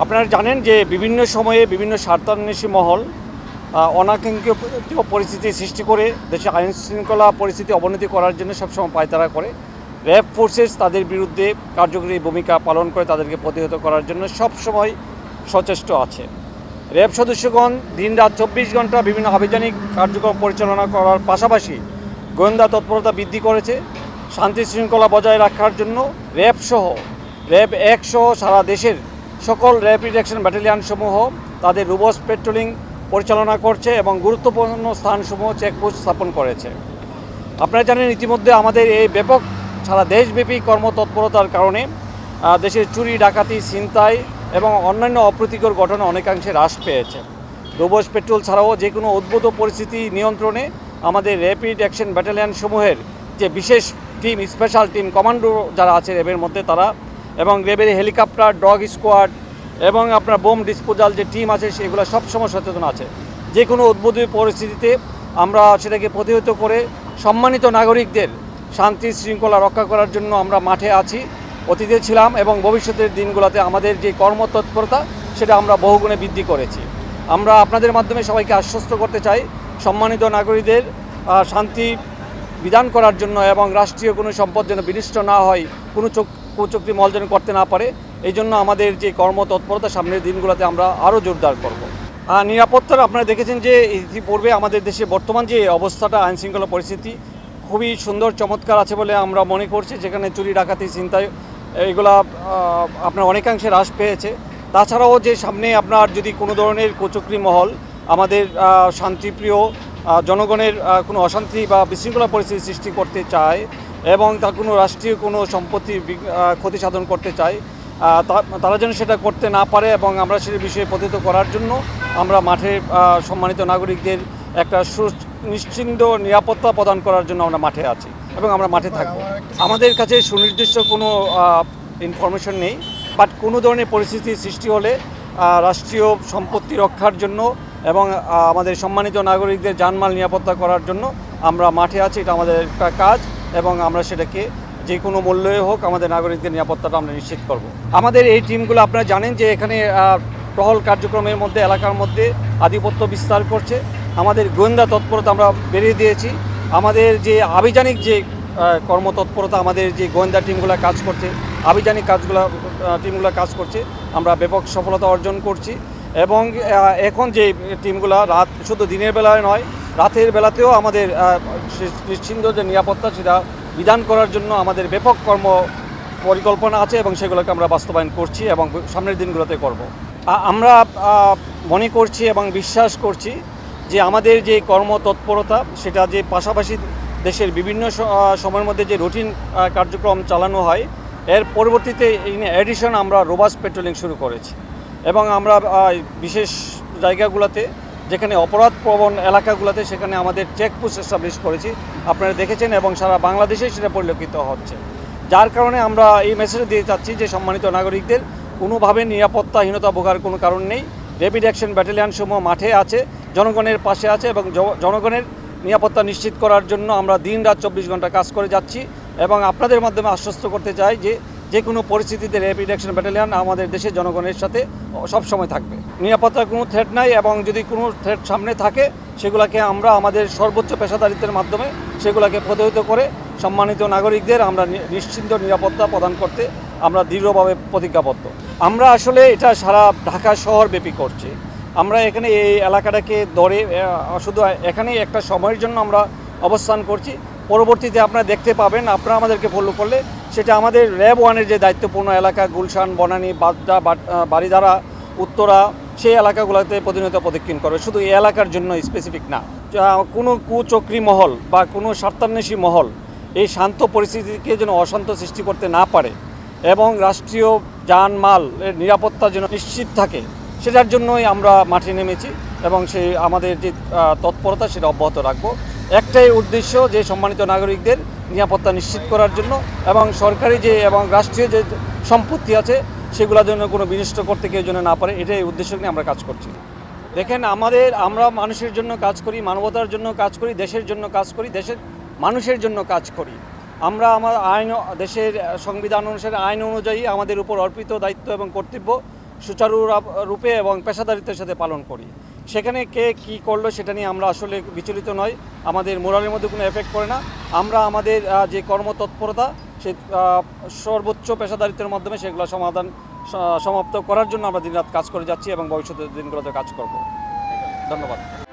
আপনারা জানেন যে বিভিন্ন সময়ে বিভিন্ন স্বার্থান্বেষী মহল অনাকাঙ্ক্ষিত পরিস্থিতি সৃষ্টি করে দেশে আইন শৃঙ্খলা পরিস্থিতি অবনতি করার জন্য সবসময় পায়তারা করে। র্যাব ফোর্সেস তাদের বিরুদ্ধে কার্যকরী ভূমিকা পালন করে তাদেরকে প্রতিহত করার জন্য সবসময় সচেষ্ট আছে। র্যাব সদস্যগণ দিনরাত 24 ঘন্টা বিভিন্ন আভিযানিক কার্যক্রম পরিচালনা করার পাশাপাশি গোয়েন্দা তৎপরতা বৃদ্ধি করেছে। শান্তি শৃঙ্খলা বজায় রাখার জন্য র্যাব 1 সহ সারা দেশের সকল র্যাপিড অ্যাকশন ব্যাটালিয়নসমূহ তাদের রোবস্ট পেট্রোলিং পরিচালনা করছে এবং গুরুত্বপূর্ণ স্থানসমূহ চেকপোস্ট স্থাপন করেছে। আপনারা জানেন ইতিমধ্যে আমাদের এই ব্যাপক সারা দেশব্যাপী কর্মতৎপরতার কারণে দেশের চুরি, ডাকাতি, ছিনতাই এবং অন্যান্য অপ্রীতিকর ঘটনা অনেকাংশে হ্রাস পেয়েছে। রোবস্ট পেট্রোল ছাড়াও যে কোনো উদ্ভূত পরিস্থিতি নিয়ন্ত্রণে আমাদের র্যাপিড অ্যাকশন ব্যাটালিয়নসমূহের যে বিশেষ টিম, স্পেশাল টিম, কমান্ডো যারা আছে র্যাবের মধ্যে তারা, এবং র্যাবের হেলিকপ্টার, ডগ স্কোয়াড এবং আপনার বোম ডিসপোজাল যে টিম আছে সেগুলো সবসময় সচেতন আছে। যে কোনো উদ্ভূত পরিস্থিতিতে আমরা সেটাকে প্রতিহত করে সম্মানিত নাগরিকদের শান্তি শৃঙ্খলা রক্ষা করার জন্য আমরা মাঠে আছি, অতীতে ছিলাম এবং ভবিষ্যতের দিনগুলোতে আমাদের যে কর্মতৎপরতা সেটা আমরা বহুগুণে বৃদ্ধি করেছি। আমরা আপনাদের মাধ্যমে সবাইকে আশ্বস্ত করতে চাই, সম্মানিত নাগরিকদের শান্তি বিধান করার জন্য এবং রাষ্ট্রীয় কোনো সম্পদ যেন বিনষ্ট না হয়, কোনো কুচক্রি মহল যেন করতে না পারে, এই জন্য আমাদের যে কর্মতৎপরতা সামনের দিনগুলোতে আমরা আরও জোরদার করব। নিরাপত্তার আপনারা দেখেছেন যে ইতিপূর্বে আমাদের দেশে বর্তমান যে অবস্থাটা, আইনশৃঙ্খলা পরিস্থিতি খুবই সুন্দর চমৎকার আছে বলে আমরা মনে করছি। যেখানে চুরি, ডাকাতি, ছিনতাই এগুলা আপনার অনেকাংশে হ্রাস পেয়েছে। তাছাড়াও যে সামনে আপনার যদি কোনো ধরনের কুচক্রি মহল আমাদের শান্তিপ্রিয় জনগণের কোনো অশান্তি বা বিশৃঙ্খলা পরিস্থিতি সৃষ্টি করতে চায় এবং তা কোনো রাষ্ট্রীয় কোনো সম্পত্তির ক্ষতি সাধন করতে চায়, তারা যেন সেটা করতে না পারে এবং আমরা সেই বিষয়ে প্রতিহত করার জন্য আমরা মাঠে সম্মানিত নাগরিকদের একটা নিশ্চিন্ত নিরাপত্তা প্রদান করার জন্য আমরা মাঠে আছি এবং আমরা মাঠে থাকব। আমাদের কাছে সুনির্দিষ্ট কোনো ইনফরমেশন নেই, বাট কোনো ধরনের পরিস্থিতি সৃষ্টি হলে রাষ্ট্রীয় সম্পত্তি রক্ষার জন্য এবং আমাদের সম্মানিত নাগরিকদের জানমাল নিরাপত্তা করার জন্য আমরা মাঠে আছি। এটা আমাদের একটা কাজ এবং আমরা সেটাকে যে কোনো মূল্যে হোক আমাদের নাগরিকদের নিরাপত্তাটা আমরা নিশ্চিত করব। আমাদের এই টিমগুলো আপনারা জানেন যে এখানে টহল কার্যক্রমের মধ্যে এলাকার মধ্যে আধিপত্য বিস্তার করছে। আমাদের গোয়েন্দা তৎপরতা আমরা বেরিয়ে দিয়েছি। আমাদের যে আভিযানিক যে কর্মতৎপরতা, আমাদের যে গোয়েন্দা টিমগুলো কাজ করছে, আভিযানিক টিমগুলো কাজ করছে, আমরা ব্যাপক সফলতা অর্জন করছি। এবং এখন যে টিমগুলো শুধু দিনের বেলায় নয়, রাতের বেলাতেও আমাদের নিশ্চিন্ত যে নিরাপত্তা সেটা বিধান করার জন্য আমাদের ব্যাপক পরিকল্পনা আছে এবং সেগুলোকে আমরা বাস্তবায়ন করছি এবং সামনের দিনগুলোতে করব। আমরা মনে করছি এবং বিশ্বাস করছি যে আমাদের যে কর্মতৎপরতা সেটা যে পাশাপাশি দেশের বিভিন্ন সময়ের মধ্যে যে রুটিন কার্যক্রম চালানো হয়, এর পরবর্তীতে ইন অ্যাডিশন আমরা রোবাস্ট পেট্রোলিং শুরু করেছি এবং আমরা বিশেষ জায়গাগুলোতে যেখানে অপরাধপ্রবণ এলাকাগুলোতে সেখানে আমাদের চেকপোস্ট এস্টাবলিশ করেছি, আপনারা দেখেছেন এবং সারা বাংলাদেশেই সেটা পরিলক্ষিত হচ্ছে। যার কারণে আমরা এই মেসেজ দিয়ে চাচ্ছি যে সম্মানিত নাগরিকদের কোনোভাবে নিরাপত্তাহীনতা ভোগার কোনো কারণ নেই। র্যাপিড অ্যাকশন ব্যাটালিয়নসমূহ মাঠে আছে, জনগণের পাশে আছে এবং জনগণের নিরাপত্তা নিশ্চিত করার জন্য আমরা দিনরাত 24 ঘন্টা কাজ করে যাচ্ছি এবং আপনাদের মাধ্যমে আশ্বস্ত করতে চাই যে কোনো পরিস্থিতিতে র্যাপিড অ্যাকশন ব্যাটালিয়ন আমাদের দেশের জনগণের সাথে সবসময় থাকবে। নিরাপত্তার কোনো থ্রেট নাই এবং যদি কোনো থ্রেট সামনে থাকে সেগুলোকে আমরা আমাদের সর্বোচ্চ পেশাদারিত্বের মাধ্যমে সেগুলোকে প্রতিহত করে সম্মানিত নাগরিকদের আমরা নিশ্চিন্ত নিরাপত্তা প্রদান করতে আমরা দৃঢ়ভাবে প্রতিজ্ঞাবদ্ধ। আমরা আসলে এটা সারা ঢাকা শহরব্যাপী করছি। আমরা এখানে এই এলাকাটাকে ধরে শুধু এখানেই একটা সময়ের জন্য আমরা অবস্থান করছি। পরবর্তীতে আপনারা দেখতে পাবেন, আপনারা আমাদেরকে ফলো করলে সেটা আমাদের র্যাব 1-এর যে দায়িত্বপূর্ণ এলাকা গুলশান, বনানী, বাড্ডা, বাড়িধারা, উত্তরা, সেই এলাকাগুলোতে প্রতিনিয়ত প্রদক্ষিণ করবে। শুধু এই এলাকার জন্য স্পেসিফিক না, কোনো কুচক্রী মহল বা কোনো স্বার্থান্বেষী মহল এই শান্ত পরিস্থিতিকে যেন অশান্ত সৃষ্টি করতে না পারে এবং রাষ্ট্রীয় জানমাল এর নিরাপত্তা যেন নিশ্চিত থাকে, সেটার জন্যই আমরা মাঠে নেমেছি এবং সেই আমাদের যে তৎপরতা সেটা অব্যাহত রাখবো। একটাই উদ্দেশ্য যে সম্মানিত নাগরিকদের নিরাপত্তা নিশ্চিত করার জন্য এবং সরকারি যে এবং রাষ্ট্রীয় যে সম্পত্তি আছে সেগুলোর জন্য কোনো বিনষ্ট করতে কেউ যেন না পারে, এটাই উদ্দেশ্য নিয়ে আমরা কাজ করছি। দেখেন, আমরা মানুষের জন্য কাজ করি, মানবতার জন্য কাজ করি, দেশের জন্য কাজ করি, দেশের মানুষের জন্য কাজ করি। আমরা দেশের সংবিধান অনুসারে আইন অনুযায়ী আমাদের উপর অর্পিত দায়িত্ব এবং কর্তব্য রূপে এবং পেশাদারিত্বের সাথে পালন করি। সেখানে কে কী করলো সেটা নিয়ে আমরা আসলে বিচলিত নয়, আমাদের মোরালের মধ্যে কোনো এফেক্ট করে না। আমরা আমাদের যে কর্মতৎপরতা সে সর্বোচ্চ পেশাদারিত্বের মাধ্যমে সেগুলো সমাপ্ত করার জন্য আমরা দিনরাত কাজ করে যাচ্ছি এবং ভবিষ্যতের দিনগুলোতে কাজ করব। ধন্যবাদ।